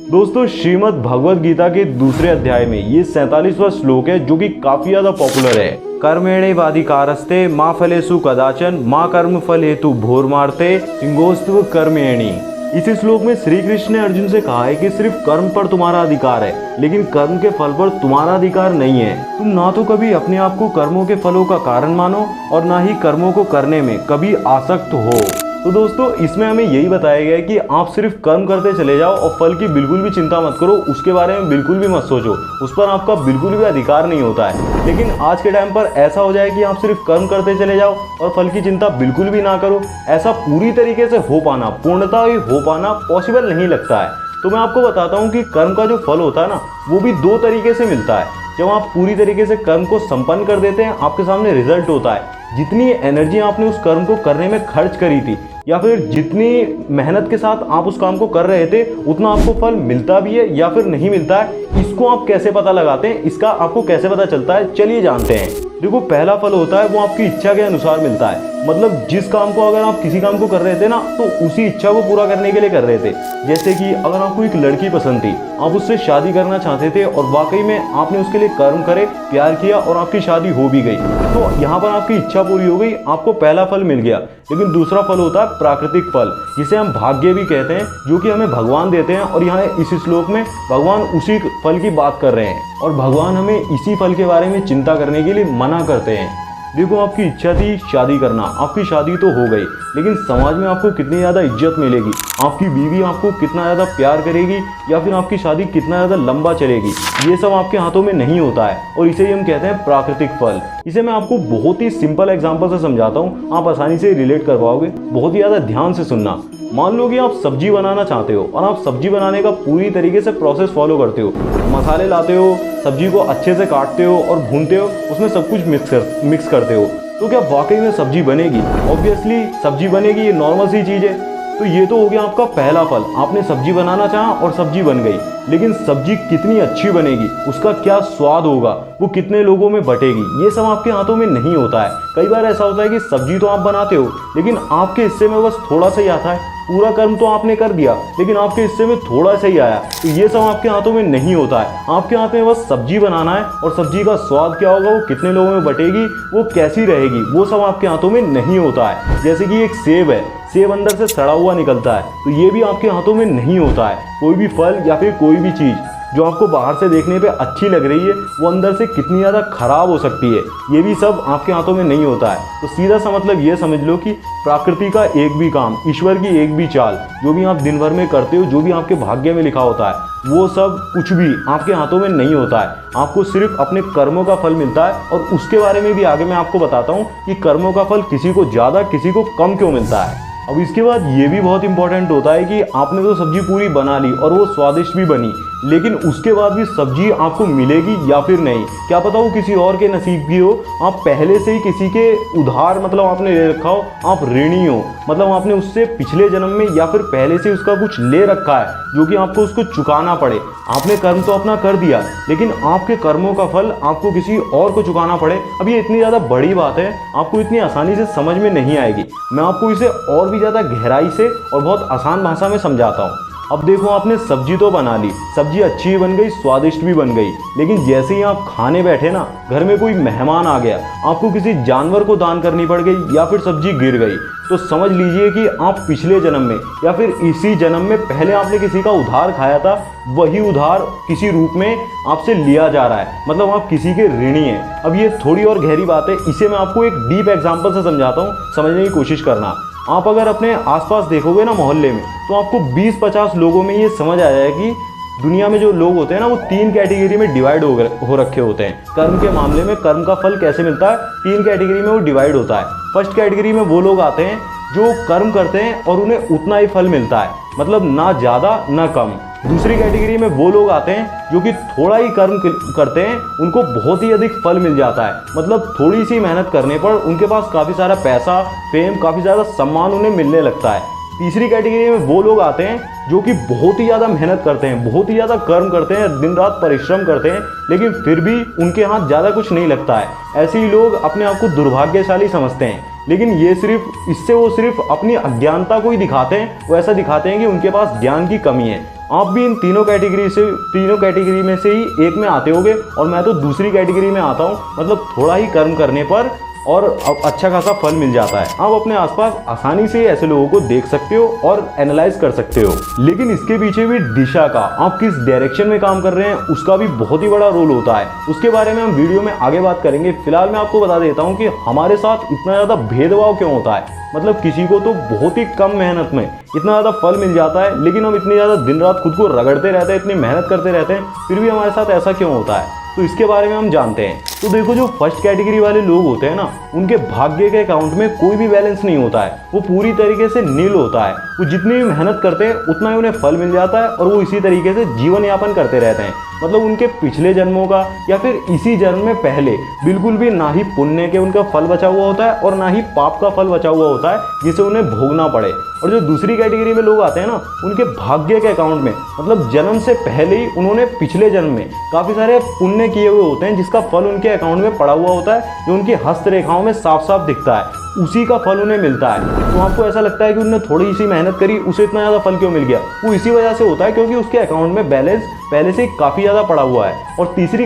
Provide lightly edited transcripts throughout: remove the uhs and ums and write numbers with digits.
दोस्तों, श्रीमद् भगवद गीता के दूसरे अध्याय में ये 47वां श्लोक है जो कि काफी ज्यादा पॉपुलर है। कर्मेणैवाधिकारस्ते मा फलेषु कदाचन मा कर्म फल हेतु भोर्मार्थे सिंगोस्त्व कर्मेणि। इसी श्लोक में श्री कृष्ण ने अर्जुन से कहा है कि सिर्फ कर्म पर तुम्हारा अधिकार है, लेकिन कर्म के फल पर तुम्हारा अधिकार नहीं है। तुम ना तो कभी अपने आप को कर्मों के फलों का कारण मानो और ना ही कर्मों को करने में कभी आसक्त हो। तो दोस्तों, इसमें हमें यही बताया गया है कि आप सिर्फ कर्म करते चले जाओ और फल की बिल्कुल भी चिंता मत करो, उसके बारे में बिल्कुल भी मत सोचो, उस पर आपका बिल्कुल भी अधिकार नहीं होता है। लेकिन आज के टाइम पर ऐसा हो जाए कि आप सिर्फ कर्म करते चले जाओ और फल की चिंता बिल्कुल भी ना करो। ऐसा पूरी तरीके से हो पाना, पूर्णतः ही हो पाना पॉसिबल नहीं लगता है। तो मैं आपको बताता हूँ कि कर्म का जो फल होता है ना, वो भी दो तरीके से मिलता है। जब आप पूरी तरीके से कर्म को संपन्न कर देते हैं, आपके सामने रिजल्ट होता है। जितनी एनर्जी आपने उस कर्म को करने में खर्च करी थी या फिर जितनी मेहनत के साथ आप उस काम को कर रहे थे, उतना आपको फल मिलता भी है या फिर नहीं मिलता है। इसको आप कैसे पता लगाते हैं, इसका आपको कैसे पता चलता है, चलिए जानते हैं। देखो, पहला फल होता है वो आपकी इच्छा के अनुसार मिलता है। मतलब जिस काम को, अगर आप किसी काम को कर रहे थे ना, तो उसी इच्छा को पूरा करने के लिए कर रहे थे। जैसे कि अगर आपको एक लड़की पसंद थी, आप उससे शादी करना चाहते थे और वाकई में आपने उसके लिए कर्म करे, प्यार किया और आपकी शादी हो भी गई, तो यहाँ पर आपकी इच्छा पूरी हो गई, आपको पहला फल मिल गया। लेकिन दूसरा फल होता है प्राकृतिक फल, जिसे हम भाग्य भी कहते हैं, जो कि हमें भगवान देते हैं। और यहाँ इस श्लोक में भगवान उसी फल की बात कर रहे हैं और भगवान हमें इसी फल के बारे में चिंता करने के लिए मना करते हैं। देखो, आपकी इच्छा थी शादी करना, आपकी शादी तो हो गई, लेकिन समाज में आपको कितनी ज़्यादा इज्जत मिलेगी, आपकी बीवी आपको कितना ज़्यादा प्यार करेगी या फिर आपकी शादी कितना ज़्यादा लंबा चलेगी, ये सब आपके हाथों में नहीं होता है। और इसे ही हम कहते हैं प्राकृतिक फल। इसे मैं आपको बहुत ही सिंपल एग्जाम्पल से समझाता हूँ, आप आसानी से रिलेट कर पाओगे। बहुत ही ज़्यादा ध्यान से सुनना। मान लो कि आप सब्जी बनाना चाहते हो और आप सब्जी बनाने का पूरी तरीके से प्रोसेस फॉलो करते हो। मसाले लाते हो, सब्जी को अच्छे से काटते हो और भूनते हो, उसमें सब कुछ मिक्स करते हो, तो क्या वाकई में सब्जी बनेगी? ऑब्वियसली सब्जी बनेगी, ये नॉर्मल सी चीज़ है। तो ये तो हो गया आपका पहला फल। आपने सब्जी बनाना चाहा और सब्जी बन गई, लेकिन सब्जी कितनी अच्छी बनेगी, उसका क्या स्वाद होगा, वो कितने लोगों में बटेगी, ये सब आपके हाथों में नहीं होता है। कई बार ऐसा होता है कि सब्जी तो आप बनाते हो, लेकिन आपके हिस्से में बस थोड़ा सा ही आता है। पूरा कर्म तो आपने कर दिया, लेकिन आपके हिस्से में थोड़ा सा ही आया। तो ये सब आपके हाथों में नहीं होता है। आपके हाथ में बस सब्जी बनाना है और सब्जी का स्वाद क्या होगा, वो कितने लोगों में बटेगी, वो कैसी रहेगी, वो सब आपके हाथों में नहीं होता है। जैसे कि एक सेब है, सेब अंदर से सड़ा हुआ निकलता है, तो ये भी आपके हाथों में नहीं होता है। कोई भी फल या फिर कोई भी चीज़ जो आपको बाहर से देखने पे अच्छी लग रही है, वो अंदर से कितनी ज़्यादा खराब हो सकती है, ये भी सब आपके हाथों में नहीं होता है। तो सीधा सा मतलब ये समझ लो कि प्रकृति का एक भी काम, ईश्वर की एक भी चाल, जो भी आप दिन भर में करते हो, जो भी आपके भाग्य में लिखा होता है, वो सब कुछ भी आपके हाथों में नहीं होता है। आपको सिर्फ अपने कर्मों का फल मिलता है। और उसके बारे में भी आगे मैं आपको बताता हूँ कि कर्मों का फल किसी को ज़्यादा, किसी को कम क्यों मिलता है। अब इसके बाद ये भी बहुत इंपॉर्टेंट होता है कि आपने तो सब्जी पूरी बना ली और वो स्वादिष्ट भी बनी, लेकिन उसके बाद भी सब्जी आपको मिलेगी या फिर नहीं, क्या पता वो किसी और के नसीब की हो। आप पहले से ही किसी के उधार, मतलब आपने ले रखा हो, आप ऋणी हो, मतलब आपने उससे पिछले जन्म में या फिर पहले से उसका कुछ ले रखा है जो कि आपको उसको चुकाना पड़े। आपने कर्म तो अपना कर दिया, लेकिन आपके कर्मों का फल आपको किसी और को चुकाना पड़े। अब ये इतनी ज़्यादा बड़ी बात है, आपको इतनी आसानी से समझ में नहीं आएगी। मैं आपको इसे और भी ज़्यादा गहराई से और बहुत आसान भाषा में समझाता हूँ। अब देखो, आपने सब्जी तो बना ली, सब्जी अच्छी भी बन गई, स्वादिष्ट भी बन गई, लेकिन जैसे ही आप खाने बैठे ना, घर में कोई मेहमान आ गया, आपको किसी जानवर को दान करनी पड़ गई या फिर सब्जी गिर गई, तो समझ लीजिए कि आप पिछले जन्म में या फिर इसी जन्म में पहले आपने किसी का उधार खाया था, वही उधार किसी रूप में आपसे लिया जा रहा है। मतलब आप किसी के ऋणी हैं। अब ये थोड़ी और गहरी बात है, इसे मैं आपको एक डीप एग्जाम्पल से समझाता हूँ, समझने की कोशिश करना। आप अगर अपने आसपास देखोगे ना मोहल्ले में, तो आपको 20-50 लोगों में ये समझ आ जाएगा कि दुनिया में जो लोग होते हैं ना, वो 3 कैटेगरी में डिवाइड हो रखे होते हैं। कर्म के मामले में कर्म का फल कैसे मिलता है, 3 कैटेगरी में वो डिवाइड होता है। फर्स्ट कैटेगरी में वो लोग आते हैं जो कर्म करते हैं और उन्हें उतना ही फल मिलता है, मतलब ना ज़्यादा ना कम। दूसरी कैटेगरी में वो लोग आते हैं जो कि थोड़ा ही कर्म करते हैं, उनको बहुत ही अधिक फल मिल जाता है, मतलब थोड़ी सी मेहनत करने पर उनके पास काफ़ी सारा पैसा, फेम, काफ़ी ज़्यादा सम्मान उन्हें मिलने लगता है। तीसरी कैटेगरी में वो लोग आते हैं जो कि बहुत ही ज़्यादा मेहनत करते हैं, बहुत ही ज़्यादा कर्म करते हैं, दिन रात परिश्रम करते हैं, लेकिन फिर भी उनके हाथ ज़्यादा कुछ नहीं लगता है। ऐसे ही लोग अपने आप को दुर्भाग्यशाली समझते हैं लेकिन ये सिर्फ अपनी अज्ञानता को ही दिखाते हैं। वो ऐसा दिखाते हैं कि उनके पास ज्ञान की कमी है। आप भी इन तीनों कैटेगरी में से ही एक में आते होगे, और मैं तो दूसरी कैटेगरी में आता हूँ। मतलब थोड़ा ही कर्म करने पर और अच्छा खासा फल मिल जाता है। आप अपने आसपास आसानी से ऐसे लोगों को देख सकते हो और एनालाइज कर सकते हो। लेकिन इसके पीछे भी दिशा का, आप किस डायरेक्शन में काम कर रहे हैं, उसका भी बहुत ही बड़ा रोल होता है। उसके बारे में हम वीडियो में आगे बात करेंगे। फिलहाल मैं आपको बता देता हूँ कि हमारे साथ इतना ज़्यादा भेदभाव क्यों होता है। मतलब किसी को तो बहुत ही कम मेहनत में इतना ज़्यादा फल मिल जाता है, लेकिन हम इतनी ज़्यादा दिन रात खुद को रगड़ते रहते हैं, इतनी मेहनत करते रहते हैं, फिर भी हमारे साथ ऐसा क्यों होता है। तो इसके बारे में हम जानते हैं। तो देखो, जो फर्स्ट कैटेगरी वाले लोग होते हैं ना, उनके भाग्य के अकाउंट में कोई भी बैलेंस नहीं होता है। वो पूरी तरीके से नील होता है। वो जितनी भी मेहनत करते हैं उतना ही उन्हें फल मिल जाता है, और वो इसी तरीके से जीवन यापन करते रहते हैं। मतलब उनके पिछले जन्मों का या फिर इसी जन्म में पहले बिल्कुल भी ना ही पुण्य के उनका फल बचा हुआ होता है और ना ही पाप का फल बचा हुआ होता है जिसे उन्हें भोगना पड़े। और जो दूसरी कैटेगरी में लोग आते हैं ना, उनके भाग्य के अकाउंट में, मतलब जन्म से पहले ही उन्होंने पिछले जन्म में काफ़ी सारे पुण्य किए हुए होते हैं, जिसका फल उनके अकाउंट में पड़ा हुआ होता है, जो उनकी हस्तरेखाओं में साफ साफ दिखता है। उसी का फल उन्हें मिलता है। तो आपको ऐसा लगता है कि उन्होंने थोड़ी सी मेहनत करी, उसे इतना ज़्यादा फल क्यों मिल गया? वो इसी वजह से होता है क्योंकि उसके अकाउंट में बैलेंस पहले से काफ़ी ज़्यादा पड़ा हुआ है। और तीसरी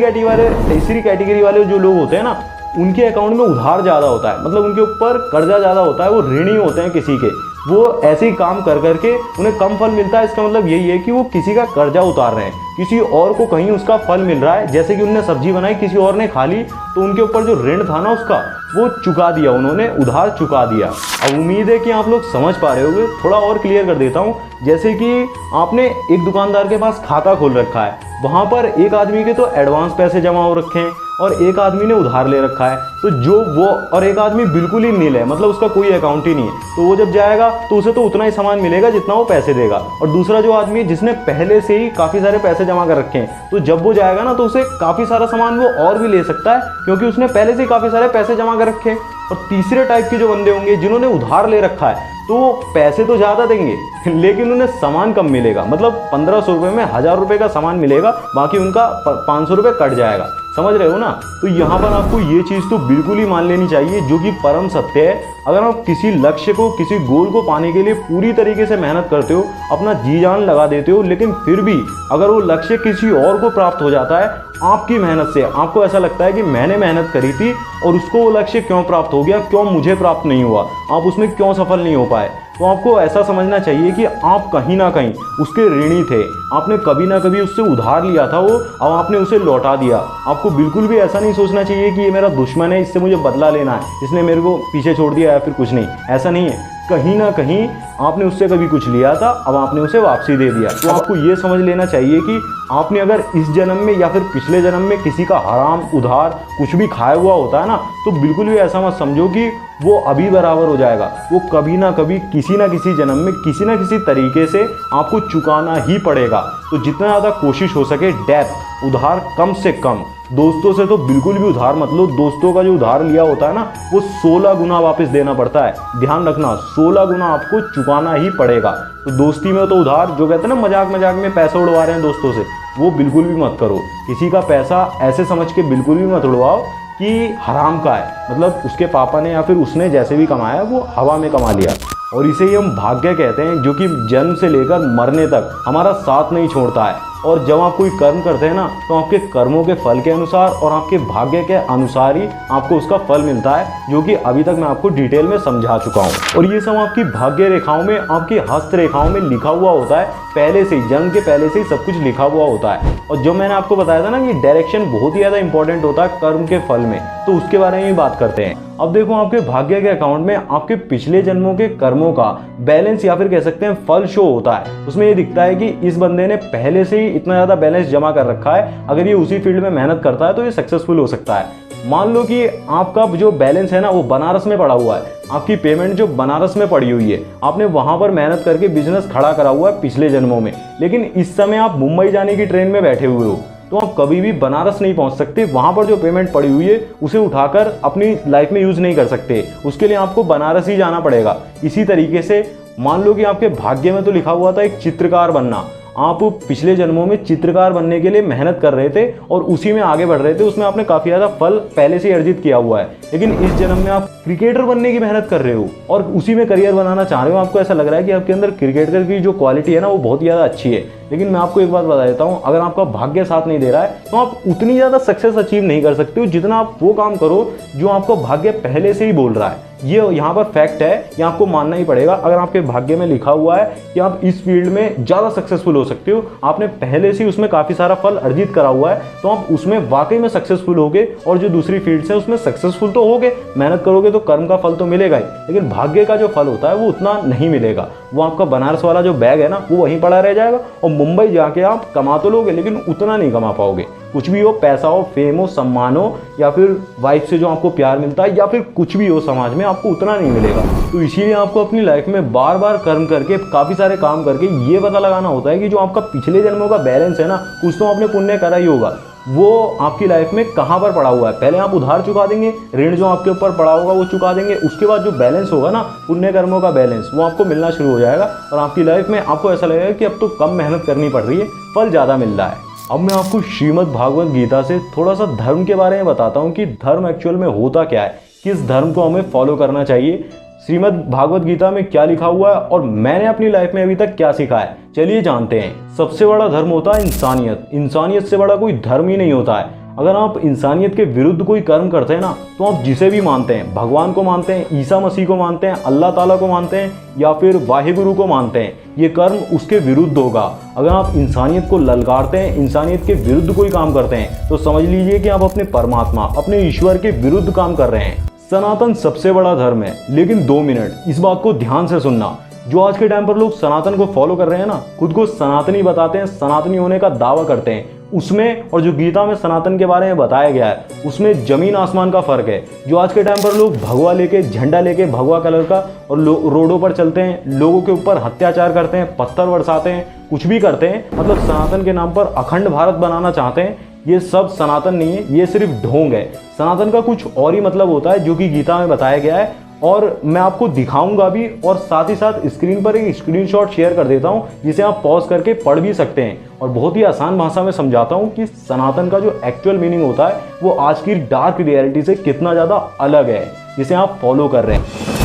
कैटेगरी वाले जो लोग होते हैं ना, उनके अकाउंट में उधार ज़्यादा होता है। मतलब उनके ऊपर कर्जा ज़्यादा होता है, वो ऋणी होते हैं किसी के। वो ऐसे ही काम कर करके उन्हें कम फल मिलता है। इसका मतलब यही है कि वो किसी का कर्जा उतार रहे हैं, किसी और को कहीं उसका फल मिल रहा है। जैसे कि उन्होंने सब्जी बनाई, किसी और ने खा ली, तो उनके ऊपर जो ऋण था ना उसका, वो चुका दिया, उन्होंने उधार चुका दिया। अब उम्मीद है कि आप लोग समझ पा रहे होंगे। थोड़ा और क्लियर कर देता हूँ। जैसे कि आपने एक दुकानदार के पास खाता खोल रखा है, वहाँ पर एक आदमी के तो एडवांस पैसे जमा हो रखे हैं और एक आदमी ने उधार ले रखा है। तो जो वो और एक आदमी बिल्कुल ही नील है, मतलब उसका कोई अकाउंट ही नहीं है। तो वो जब जाएगा तो उसे तो उतना ही सामान मिलेगा जितना वो पैसे देगा। और दूसरा जो आदमी है जिसने पहले से ही काफ़ी सारे पैसे जमा कर रखे हैं, तो जब वो जाएगा ना तो उसे काफ़ी सारा सामान वो और भी ले सकता है, क्योंकि उसने पहले से ही काफ़ी सारे पैसे जमा कर रखे हैं। और तीसरे टाइप के जो बंदे होंगे जिन्होंने उधार ले रखा है, तो पैसे तो ज़्यादा देंगे लेकिन उन्हें सामान कम मिलेगा। मतलब 1500 रुपये में 1000 रुपये का सामान मिलेगा, बाकी उनका 500 रुपये कट जाएगा। समझ रहे हो ना? तो यहाँ पर आपको ये चीज़ तो बिल्कुल ही मान लेनी चाहिए, जो कि परम सत्य है। अगर आप किसी लक्ष्य को, किसी गोल को पाने के लिए पूरी तरीके से मेहनत करते हो, अपना जी जान लगा देते हो, लेकिन फिर भी अगर वो लक्ष्य किसी और को प्राप्त हो जाता है आपकी मेहनत से, आपको ऐसा लगता है कि मैंने मेहनत करी थी और उसको वो लक्ष्य क्यों प्राप्त हो गया, क्यों मुझे प्राप्त नहीं हुआ, आप उसमें क्यों सफल नहीं हो पाए, तो आपको ऐसा समझना चाहिए कि आप कहीं ना कहीं उसके ऋणी थे। आपने कभी ना कभी उससे उधार लिया था वो, अब आपने उसे लौटा दिया। आपको बिल्कुल भी ऐसा नहीं सोचना चाहिए कि ये मेरा दुश्मन है, इससे मुझे बदला लेना है, इसने मेरे को पीछे छोड़ दिया या फिर कुछ नहीं। ऐसा नहीं है। कहीं ना कहीं आपने उससे कभी कुछ लिया था, अब आपने उसे वापसी दे दिया। तो आपको ये समझ लेना चाहिए कि आपने अगर इस जन्म में या फिर पिछले जन्म में किसी का हराम, उधार कुछ भी खाया हुआ होता है ना, तो बिल्कुल भी ऐसा मत समझो कि वो अभी बराबर हो जाएगा। वो कभी ना कभी किसी ना किसी जन्म में किसी ना किसी तरीके से आपको चुकाना ही पड़ेगा। तो जितना ज़्यादा कोशिश हो सके डेट, उधार कम से कम। दोस्तों से तो बिल्कुल भी उधार मत लो। दोस्तों का जो उधार लिया होता है ना, वो 16 गुना वापस देना पड़ता है। ध्यान रखना, 16 गुना आपको चुकाना ही पड़ेगा। तो दोस्ती में तो उधार, जो कहते हैं ना मजाक मजाक में पैसे उड़वा रहे हैं दोस्तों से, वो बिल्कुल भी मत करो। किसी का पैसा ऐसे समझ के बिल्कुल भी मत उड़वाओ कि हराम का है, मतलब उसके पापा ने या फिर उसने जैसे भी कमाया वो हवा में कमा लिया। और इसे ही हम भाग्य कहते हैं, जो कि जन्म से लेकर मरने तक हमारा साथ नहीं छोड़ता है। और जब आप कोई कर्म करते हैं ना, तो आपके कर्मों के फल के अनुसार और आपके भाग्य के अनुसार ही आपको उसका फल मिलता है, जो कि अभी तक मैं आपको डिटेल में समझा चुका हूँ। और ये सब आपकी भाग्य रेखाओं में, आपकी हस्त रेखाओं में लिखा हुआ होता है पहले से ही, जन्म के पहले से ही सब कुछ लिखा हुआ होता है। और जो मैंने आपको बताया था ना कि डायरेक्शन बहुत ही ज़्यादा इंपॉर्टेंट होता है कर्म के फल में, तो उसके बारे में ही बात करते हैं। अब देखो, आपके भाग्य के अकाउंट में आपके पिछले जन्मों के कर्मों का बैलेंस या फिर कह सकते हैं फल शो होता है। उसमें ये दिखता है कि इस बंदे ने पहले से ही इतना ज़्यादा बैलेंस जमा कर रखा है, अगर ये उसी फील्ड में मेहनत करता है तो ये सक्सेसफुल हो सकता है। मान लो कि आपका जो बैलेंस है ना वो बनारस में पड़ा हुआ है, आपकी पेमेंट जो बनारस में पड़ी हुई है, आपने वहाँ पर मेहनत करके बिजनेस खड़ा करा हुआ है पिछले जन्मों में, लेकिन इस समय आप मुंबई जाने की ट्रेन में बैठे हुए हो, तो आप कभी भी बनारस नहीं पहुंच सकते। वहां पर जो पेमेंट पड़ी हुई है उसे उठाकर अपनी लाइफ में यूज नहीं कर सकते, उसके लिए आपको बनारस ही जाना पड़ेगा। इसी तरीके से मान लो कि आपके भाग्य में तो लिखा हुआ था एक चित्रकार बनना, आप पिछले जन्मों में चित्रकार बनने के लिए मेहनत कर रहे थे और उसी में आगे बढ़ रहे थे, उसमें आपने काफ़ी ज़्यादा फल पहले से अर्जित किया हुआ है। लेकिन इस जन्म में आप क्रिकेटर बनने की मेहनत कर रहे हो और उसी में करियर बनाना चाह रहे हो। आपको ऐसा लग रहा है कि आपके अंदर क्रिकेटर की जो क्वालिटी है ना वो बहुत ज़्यादा अच्छी है। लेकिन मैं आपको एक बात बता देता हूँ, अगर आपका भाग्य साथ नहीं दे रहा है तो आप उतनी ज़्यादा सक्सेस अचीव नहीं कर सकते हो जितना आप वो काम करो जो आपका भाग्य पहले से ही बोल रहा है। ये यहाँ पर फैक्ट है, ये आपको मानना ही पड़ेगा। अगर आपके भाग्य में लिखा हुआ है कि आप इस फील्ड में ज़्यादा सक्सेसफुल हो सकते हो, आपने पहले से ही उसमें काफ़ी सारा फल अर्जित करा हुआ है, तो आप उसमें वाकई में सक्सेसफुल होगे। और जो दूसरी फील्ड है उसमें सक्सेसफुल तो होगे, मेहनत करोगे तो कर्म का फल तो मिलेगा ही, लेकिन भाग्य का जो फल होता है वो उतना नहीं मिलेगा। वो आपका बनारस वाला जो बैग है ना वो वहीं पड़ा रह जाएगा और मुंबई जाके आप कमा तो लोगे लेकिन उतना नहीं कमा पाओगे। कुछ भी हो, पैसा हो, फेम हो, सम्मान हो, या फिर वाइफ से जो आपको प्यार मिलता है, या फिर कुछ भी हो समाज में, आपको उतना नहीं मिलेगा। तो इसीलिए आपको अपनी लाइफ में बार बार कर्म करके, काफ़ी सारे काम करके ये पता लगाना होता है कि जो आपका पिछले जन्मों का बैलेंस है ना, कुछ तो आपने पुण्य करा ही होगा, वो आपकी लाइफ में कहाँ पर पड़ा हुआ है। पहले आप उधार चुका देंगे, ऋण जो आपके ऊपर पड़ा होगा वो चुका देंगे, उसके बाद जो बैलेंस होगा ना पुण्य कर्मों का बैलेंस, वो आपको मिलना शुरू हो जाएगा और आपकी लाइफ में आपको ऐसा लगेगा कि अब तो कम मेहनत करनी पड़ रही है, फल ज़्यादा मिल रहा है। अब मैं आपको श्रीमद् भागवत गीता से थोड़ा सा धर्म के बारे में बताता हूँ कि धर्म एक्चुअल में होता क्या है, किस धर्म को हमें फॉलो करना चाहिए, श्रीमद् भागवत गीता में क्या लिखा हुआ है और मैंने अपनी लाइफ में अभी तक क्या सीखा है। चलिए जानते हैं। सबसे बड़ा धर्म होता है इंसानियत। इंसानियत से बड़ा कोई धर्म ही नहीं होता है। अगर आप इंसानियत के विरुद्ध कोई कर्म करते हैं ना, तो आप जिसे भी मानते हैं, भगवान को मानते हैं, ईसा मसीह को मानते हैं, अल्लाह ताला को मानते हैं, या फिर वाहिगुरु को मानते हैं, ये कर्म उसके विरुद्ध होगा। अगर आप इंसानियत को ललकारते हैं, इंसानियत के विरुद्ध कोई काम करते हैं, तो समझ लीजिए कि आप अपने परमात्मा, अपने ईश्वर के विरुद्ध काम कर रहे हैं। सनातन सबसे बड़ा धर्म है, लेकिन 2 मिनट इस बात को ध्यान से सुनना। जो आज के टाइम पर लोग सनातन को फॉलो कर रहे हैं ना, खुद को सनातनी बताते हैं, सनातनी होने का दावा करते हैं, उसमें और जो गीता में सनातन के बारे में बताया गया है उसमें जमीन आसमान का फर्क है। जो आज के टाइम पर लोग भगवा लेके, झंडा लेके, भगवा कलर का, और रोडों पर चलते हैं, लोगों के ऊपर अत्याचार करते हैं, पत्थर बरसाते हैं, कुछ भी करते हैं, मतलब सनातन के नाम पर अखंड भारत बनाना चाहते हैं, ये सब सनातन नहीं है, ये सिर्फ ढोंग है। सनातन का कुछ और ही मतलब होता है जो कि गीता में बताया गया है, और मैं आपको दिखाऊंगा भी, और साथ ही साथ स्क्रीन पर एक स्क्रीनशॉट शेयर कर देता हूं जिसे आप पॉज करके पढ़ भी सकते हैं, और बहुत ही आसान भाषा में समझाता हूं कि सनातन का जो एक्चुअल मीनिंग होता है वो आज की डार्क रियलिटी से कितना ज़्यादा अलग है जिसे आप फॉलो कर रहे हैं।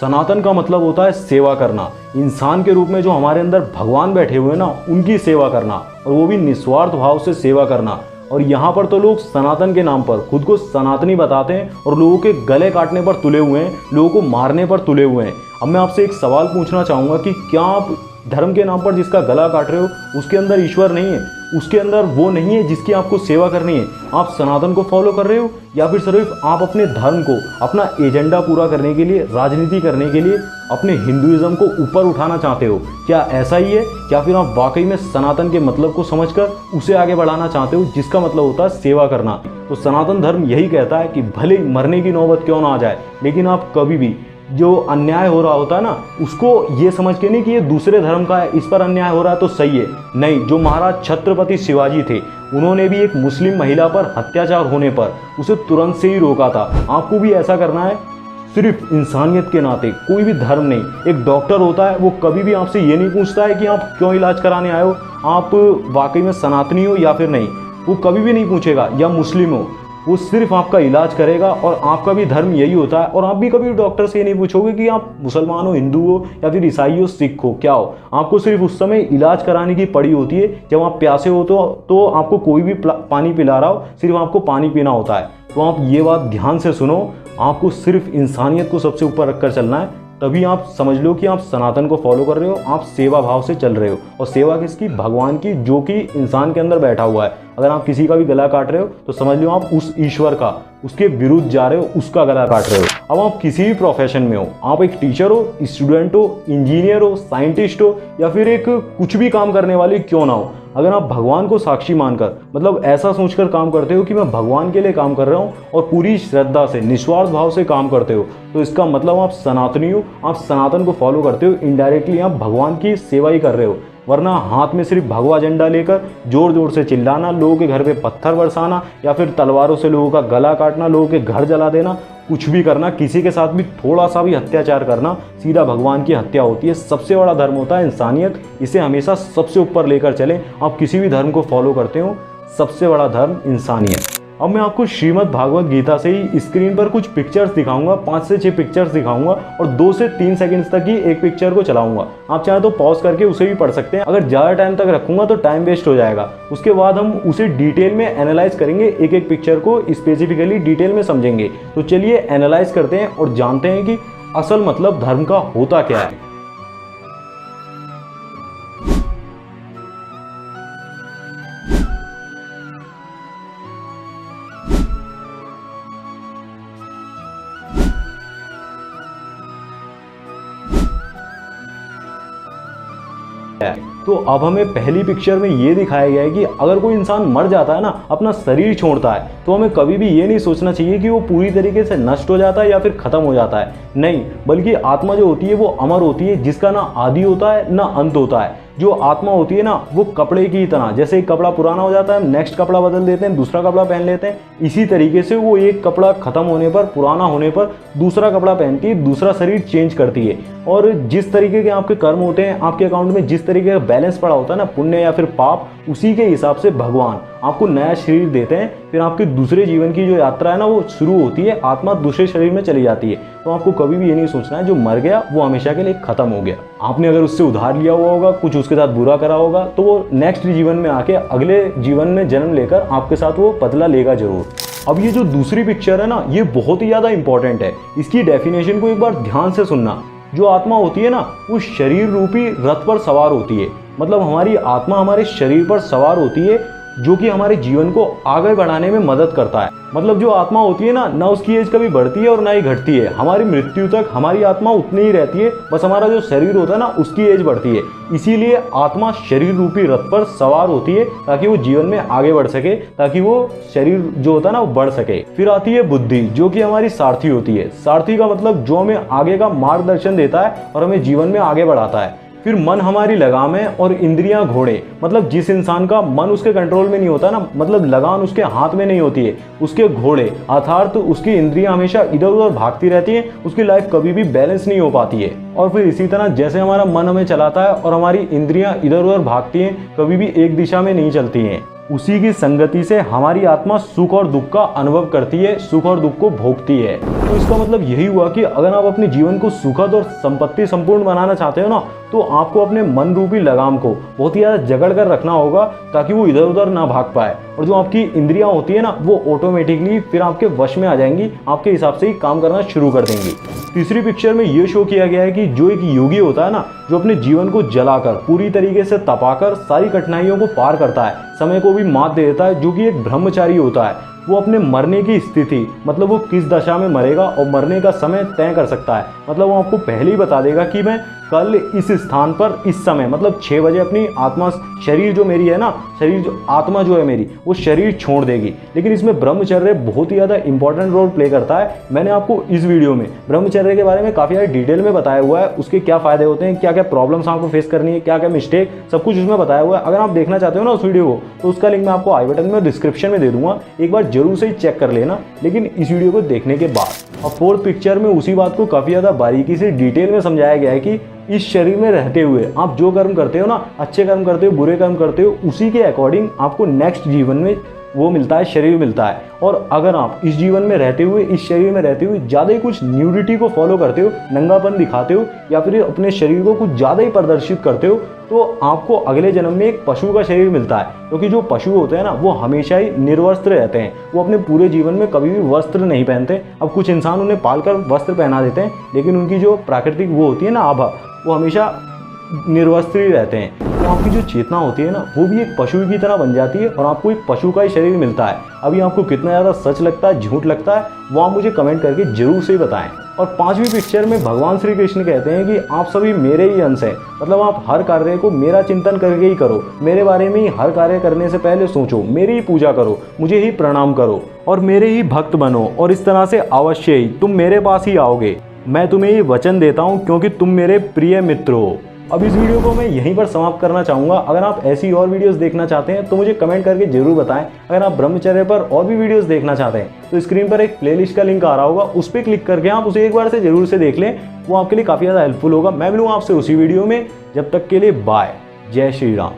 सनातन का मतलब होता है सेवा करना। इंसान के रूप में जो हमारे अंदर भगवान बैठे हुए हैं ना, उनकी सेवा करना, और वो भी निस्वार्थ भाव से सेवा करना। और यहाँ पर तो लोग सनातन के नाम पर खुद को सनातनी बताते हैं और लोगों के गले काटने पर तुले हुए हैं, लोगों को मारने पर तुले हुए हैं। अब मैं आपसे एक सवाल पूछना चाहूँगा कि क्या आप धर्म के नाम पर जिसका गला काट रहे हो उसके अंदर ईश्वर नहीं है, उसके अंदर वो नहीं है जिसकी आपको सेवा करनी है? आप सनातन को फॉलो कर रहे हो, या फिर सिर्फ आप अपने धर्म को, अपना एजेंडा पूरा करने के लिए, राजनीति करने के लिए अपने हिंदुइज्म को ऊपर उठाना चाहते हो? क्या ऐसा ही है? क्या फिर आप वाकई में सनातन के मतलब को समझकर उसे आगे बढ़ाना चाहते हो, जिसका मतलब होता है सेवा करना? तो सनातन धर्म यही कहता है कि भले ही मरने की नौबत क्यों ना आ जाए, लेकिन आप कभी भी जो अन्याय हो रहा होता है ना, उसको ये समझ के नहीं कि ये दूसरे धर्म का है, इस पर अन्याय हो रहा है तो सही है, नहीं। जो महाराज छत्रपति शिवाजी थे, उन्होंने भी एक मुस्लिम महिला पर अत्याचार होने पर उसे तुरंत से ही रोका था। आपको भी ऐसा करना है, सिर्फ इंसानियत के नाते, कोई भी धर्म नहीं। एक डॉक्टर होता है, वो कभी भी आपसे ये नहीं पूछता है कि आप क्यों इलाज कराने आए हो, आप वाकई में सनातनी हो या फिर नहीं, वो कभी भी नहीं पूछेगा, या मुस्लिम हो, वो सिर्फ आपका इलाज करेगा। और आपका भी धर्म यही होता है, और आप भी कभी डॉक्टर से ये नहीं पूछोगे कि आप मुसलमान हो, हिंदू हो, या फिर ईसाई हो, सिख हो, क्या हो। आपको सिर्फ उस समय इलाज कराने की पड़ी होती है, जब आप प्यासे हो तो आपको कोई भी पानी पिला रहा हो, सिर्फ आपको पानी पीना होता है। तो आप ये बात ध्यान से सुनो, आपको सिर्फ इंसानियत को सबसे ऊपर रखकर चलना है, तभी आप समझ लो कि आप सनातन को फॉलो कर रहे हो, आप सेवा भाव से चल रहे हो। और सेवा किसकी? भगवान की, जो कि इंसान के अंदर बैठा हुआ है। अगर आप किसी का भी गला काट रहे हो तो समझ लो आप उस ईश्वर का, उसके विरुद्ध जा रहे हो, उसका गला काट रहे हो। अब आप किसी भी प्रोफेशन में हो, आप एक टीचर हो, स्टूडेंट हो, इंजीनियर हो, साइंटिस्ट हो, या फिर एक कुछ भी काम करने वाले क्यों ना हो, अगर आप भगवान को साक्षी मानकर, मतलब ऐसा सोचकर काम करते हो कि मैं भगवान के लिए काम कर रहा हूँ, और पूरी श्रद्धा से, निस्वार्थ भाव से काम करते हो, तो इसका मतलब आप सनातनी हो, आप सनातन को फॉलो करते हो। इनडायरेक्टली आप भगवान की सेवा ही कर रहे हो। वरना हाथ में सिर्फ भगवा झंडा लेकर जोर जोर से चिल्लाना, लोगों के घर पे पत्थर बरसाना या फिर तलवारों से लोगों का गला काटना, लोगों के घर जला देना, कुछ भी करना, किसी के साथ भी थोड़ा सा भी अत्याचार करना सीधा भगवान की हत्या होती है। सबसे बड़ा धर्म होता है इंसानियत, इसे हमेशा सबसे ऊपर लेकर चलें। आप किसी भी धर्म को फॉलो करते हो, सबसे बड़ा धर्म इंसानियत। अब मैं आपको श्रीमद् भागवत गीता से ही स्क्रीन पर कुछ पिक्चर्स दिखाऊंगा, 5 से 6 पिक्चर्स दिखाऊंगा और 2 से 3 सेकंड्स तक ही एक पिक्चर को चलाऊंगा। आप चाहे तो पॉज करके उसे भी पढ़ सकते हैं। अगर ज़्यादा टाइम तक रखूंगा तो टाइम वेस्ट हो जाएगा। उसके बाद हम उसे डिटेल में एनालाइज करेंगे, एक एक पिक्चर को स्पेसिफिकली डिटेल में समझेंगे। तो चलिए एनालाइज करते हैं और जानते हैं कि असल मतलब धर्म का होता क्या है। तो अब हमें पहली पिक्चर में ये दिखाया गया है कि अगर कोई इंसान मर जाता है ना, अपना शरीर छोड़ता है, तो हमें कभी भी ये नहीं सोचना चाहिए कि वो पूरी तरीके से नष्ट हो जाता है या फिर खत्म हो जाता है। नहीं, बल्कि आत्मा जो होती है वो अमर होती है, जिसका ना आदि होता है ना अंत होता है। जो आत्मा होती है ना, वो कपड़े की तरह, जैसे एक कपड़ा पुराना हो जाता है, नेक्स्ट कपड़ा बदल देते हैं, दूसरा कपड़ा पहन लेते हैं, इसी तरीके से वो एक कपड़ा खत्म होने पर, पुराना होने पर दूसरा कपड़ा पहनती है, दूसरा शरीर चेंज करती है। और जिस तरीके के आपके कर्म होते हैं, आपके अकाउंट में जिस तरीके का बैलेंस पड़ा होता है ना, पुण्य या फिर पाप, उसी के हिसाब से भगवान आपको नया शरीर देते हैं। फिर आपके दूसरे जीवन की जो यात्रा है ना, वो शुरू होती है, आत्मा दूसरे शरीर में चली जाती है। तो आपको कभी भी ये नहीं सोचना है जो मर गया वो हमेशा के लिए खत्म हो गया। आपने अगर उससे उधार लिया हुआ होगा, कुछ उसके साथ बुरा करा होगा, तो वो नेक्स्ट जीवन में आके अगले जीवन में जन्म लेकर आपके साथ वो बदला लेगा जरूर। अब ये जो दूसरी पिक्चर है ना, ये बहुत ही ज़्यादा इंपॉर्टेंट है। इसकी डेफिनेशन को एक बार ध्यान से सुनना। जो आत्मा होती है ना, वो शरीर रूपी रथ पर सवार होती है। मतलब हमारी आत्मा हमारे शरीर पर सवार होती है, जो कि हमारे जीवन को आगे बढ़ाने में मदद करता है। मतलब जो आत्मा होती है ना उसकी एज कभी बढ़ती है और ना ही घटती है। हमारी मृत्यु तक हमारी आत्मा उतनी ही रहती है, बस हमारा जो शरीर होता है ना उसकी एज बढ़ती है। इसीलिए आत्मा शरीर रूपी रथ पर सवार होती है, ताकि वो जीवन में आगे बढ़ सके, ताकि वो शरीर जो होता है ना वो बढ़ सके। फिर आती है बुद्धि, जो कि हमारी सारथी होती है। सारथी का मतलब जो हमें आगे का मार्गदर्शन देता है और हमें जीवन में आगे बढ़ाता है। फिर मन हमारी लगाम है और इंद्रियां घोड़े। मतलब जिस इंसान का मन उसके कंट्रोल में नहीं होता ना, मतलब लगाम उसके हाथ में नहीं होती है, उसके घोड़े अर्थात उसकी इंद्रियां हमेशा इधर उधर भागती रहती हैं, उसकी लाइफ कभी भी बैलेंस नहीं हो पाती है। और फिर इसी तरह जैसे हमारा मन हमें चलाता है और हमारी इंद्रियां इधर उधर भागती हैं, कभी भी एक दिशा में नहीं चलती हैं, उसी की संगति से हमारी आत्मा सुख और दुख का अनुभव करती है, सुख और दुख को भोगती है। तो इसका मतलब यही हुआ कि अगर आप अपने जीवन को सुखद और संपत्ति संपूर्ण बनाना चाहते हो ना, तो आपको अपने मन रूपी लगाम को बहुत ही ज़्यादा जकड़ कर रखना होगा, ताकि वो इधर उधर ना भाग पाए। और जो आपकी इंद्रियां होती है ना, वो ऑटोमेटिकली फिर आपके वश में आ जाएंगी, आपके हिसाब से ही काम करना शुरू कर देंगी। तीसरी पिक्चर में ये शो किया गया है कि जो एक योगी होता है ना, जो अपने जीवन को जलाकर पूरी तरीके से तपाकर सारी कठिनाइयों को पार करता है, समय को भी मात दे देता है, जो कि एक ब्रह्मचारी होता है, वो अपने मरने की स्थिति, मतलब वो किस दशा में मरेगा और मरने का समय तय कर सकता है। मतलब वो आपको पहले ही बता देगा कि मैं कल इस स्थान पर इस समय, मतलब 6 बजे अपनी आत्मा, शरीर जो मेरी है ना, शरीर जो आत्मा जो है मेरी, वो शरीर छोड़ देगी। लेकिन इसमें ब्रह्मचर्य बहुत ही ज़्यादा इंपॉर्टेंट रोल प्ले करता है। मैंने आपको इस वीडियो में ब्रह्मचर्य के बारे में काफ़ी ज़्यादा डिटेल में बताया हुआ है, उसके क्या फ़ायदे होते हैं, क्या क्या प्रॉब्लम्स आपको फेस करनी है, क्या क्या मिस्टेक, सब कुछ उसमें बताया हुआ है। अगर आप देखना चाहते हो ना उस वीडियो को, तो उसका लिंक मैं आपको आई बटन में और डिस्क्रिप्शन में दे दूंगा, एक बार जरूर से ही चेक कर लेना, लेकिन इस वीडियो को देखने के बाद। और फोर्थ पिक्चर में उसी बात को काफ़ी ज़्यादा बारीकी से डिटेल में समझाया गया है कि इस शरीर में रहते हुए आप जो कर्म करते हो ना, अच्छे कर्म करते हो, बुरे कर्म करते हो, उसी के अकॉर्डिंग आपको नेक्स्ट जीवन में वो मिलता है, शरीर मिलता है। और अगर आप इस जीवन में रहते हुए, इस शरीर में रहते हुए ज़्यादा ही कुछ न्यूडिटी को फॉलो करते हो, नंगापन दिखाते हो, या फिर अपने शरीर को कुछ ज़्यादा ही प्रदर्शित करते हो, तो आपको अगले जन्म में एक पशु का शरीर मिलता है। क्योंकि जो पशु होते हैं ना, वो हमेशा ही निर्वस्त्र रहते हैं, वो अपने पूरे जीवन में कभी भी वस्त्र नहीं पहनते। अब कुछ इंसान उन्हें पालकर वस्त्र पहना देते हैं, लेकिन उनकी जो प्राकृतिक वो होती है ना आभा, वो हमेशा निर्वस्त्र ही रहते हैं। तो आपकी जो चेतना होती है ना, वो भी एक पशु की तरह बन जाती है और आपको एक पशु का ही शरीर मिलता है। अभी आपको कितना ज़्यादा सच लगता है, झूठ लगता है, वो आप मुझे कमेंट करके जरूर से बताएं। और 5वीं पिक्चर में भगवान श्री कृष्ण कहते हैं कि आप सभी मेरे ही अंश हैं। मतलब आप हर कार्य को मेरा चिंतन करके ही करो, मेरे बारे में ही हर कार्य करने से पहले सोचो, मेरी ही पूजा करो, मुझे ही प्रणाम करो और मेरे ही भक्त बनो, और इस तरह से अवश्य ही तुम मेरे पास ही आओगे। मैं तुम्हें ये वचन देता हूँ, क्योंकि तुम मेरे प्रिय मित्र हो। अब इस वीडियो को मैं यहीं पर समाप्त करना चाहूँगा। अगर आप ऐसी और वीडियोस देखना चाहते हैं तो मुझे कमेंट करके जरूर बताएं। अगर आप ब्रह्मचर्य पर और भी वीडियोस देखना चाहते हैं तो स्क्रीन पर एक प्लेलिस्ट का लिंक आ रहा होगा, उस पर क्लिक करके आप उसे एक बार से जरूर से देख लें, वो आपके लिए काफ़ी ज़्यादा हेल्पफुल होगा। मैं मिलूँगा आपसे उसी वीडियो में, जब तक के लिए बाय, जय श्री राम।